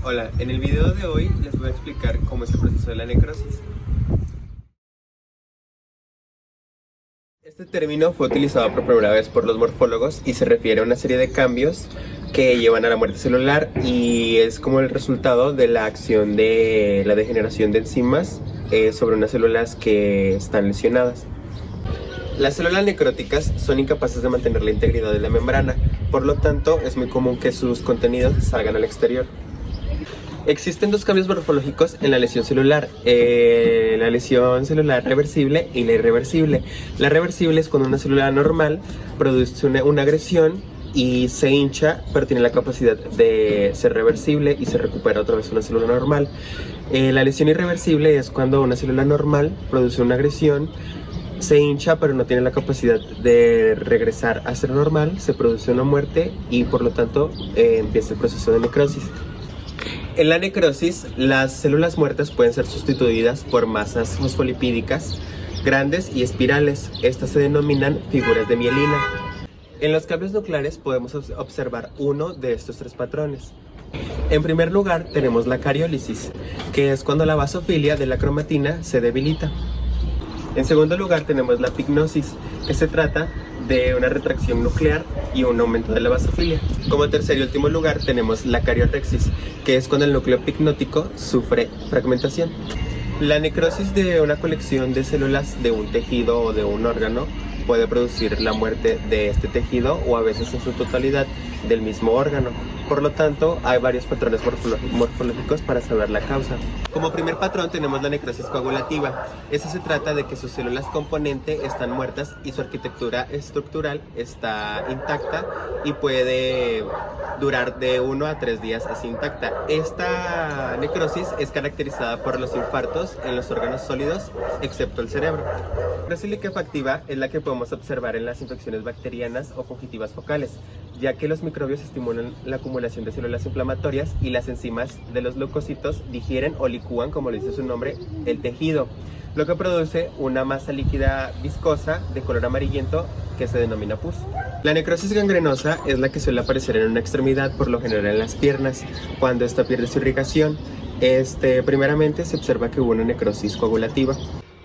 Hola, en el video de hoy les voy a explicar cómo es el proceso de la necrosis. Este término fue utilizado por primera vez por los morfólogos y se refiere a una serie de cambios que llevan a la muerte celular y es como el resultado de la acción de la degeneración de enzimas sobre unas células que están lesionadas. Las células necróticas son incapaces de mantener la integridad de la membrana, por lo tanto es muy común que sus contenidos salgan al exterior. Existen dos cambios morfológicos en la lesión celular, la lesión celular reversible y la irreversible. La reversible es cuando una célula normal produce una agresión y se hincha, pero tiene la capacidad de ser reversible y se recupera otra vez una célula normal. La lesión irreversible es cuando una célula normal produce una agresión, se hincha pero no tiene la capacidad de regresar a ser normal, se produce una muerte y por lo tanto empieza el proceso de necrosis. En la necrosis, las células muertas pueden ser sustituidas por masas fosfolipídicas grandes y espirales. Estas se denominan figuras de mielina. En los cambios nucleares podemos observar uno de estos tres patrones. En primer lugar tenemos la cariólisis, que es cuando la basofilia de la cromatina se debilita. En segundo lugar tenemos la pignosis, que se trata de una retracción nuclear y un aumento de la basofilia. Como tercer y último lugar tenemos la cariorexis, que es cuando el núcleo pignótico sufre fragmentación. La necrosis de una colección de células de un tejido o de un órgano puede producir la muerte de este tejido o a veces en su totalidad del mismo órgano. Por lo tanto, hay varios patrones morfológicos para saber la causa. Como primer patrón tenemos la necrosis coagulativa. Esta se trata de que sus células componente están muertas y su arquitectura estructural está intacta y puede durar de 1 a 3 días así intacta. Esta necrosis es caracterizada por los infartos en los órganos sólidos, excepto el cerebro. La necrosis liquefactiva es la que podemos observar en las infecciones bacterianas o fugitivas focales, ya que los microbios estimulan la acumulación de células inflamatorias y las enzimas de los leucocitos digieren o licúan, como le dice su nombre, el tejido, lo que produce una masa líquida viscosa de color amarillento que se denomina pus. La necrosis gangrenosa es la que suele aparecer en una extremidad, por lo general en las piernas, cuando esta pierde su irrigación. Primeramente se observa que hubo una necrosis coagulativa.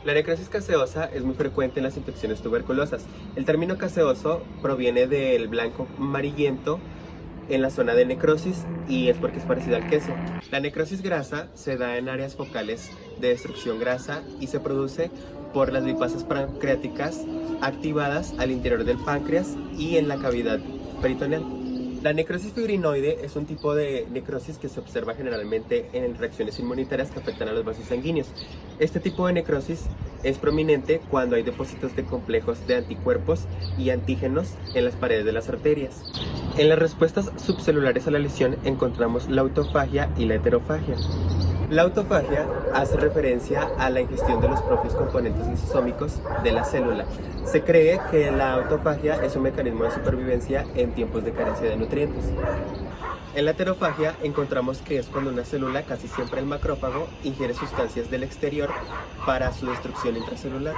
La necrosis caseosa es muy frecuente en las infecciones tuberculosas. El término caseoso proviene del blanco amarillento en la zona de necrosis y es porque es parecido al queso. La necrosis grasa se da en áreas focales de destrucción grasa y se produce por las lipasas pancreáticas activadas al interior del páncreas y en la cavidad peritoneal. La necrosis fibrinoide es un tipo de necrosis que se observa generalmente en reacciones inmunitarias que afectan a los vasos sanguíneos. Este tipo de necrosis es prominente cuando hay depósitos de complejos de anticuerpos y antígenos en las paredes de las arterias. En las respuestas subcelulares a la lesión encontramos la autofagia y la heterofagia. La autofagia hace referencia a la ingestión de los propios componentes lisosómicos de la célula. Se cree que la autofagia es un mecanismo de supervivencia en tiempos de carencia de nutrientes. En la heterofagia encontramos que es cuando una célula, casi siempre el macrófago, ingiere sustancias del exterior para su destrucción intracelular.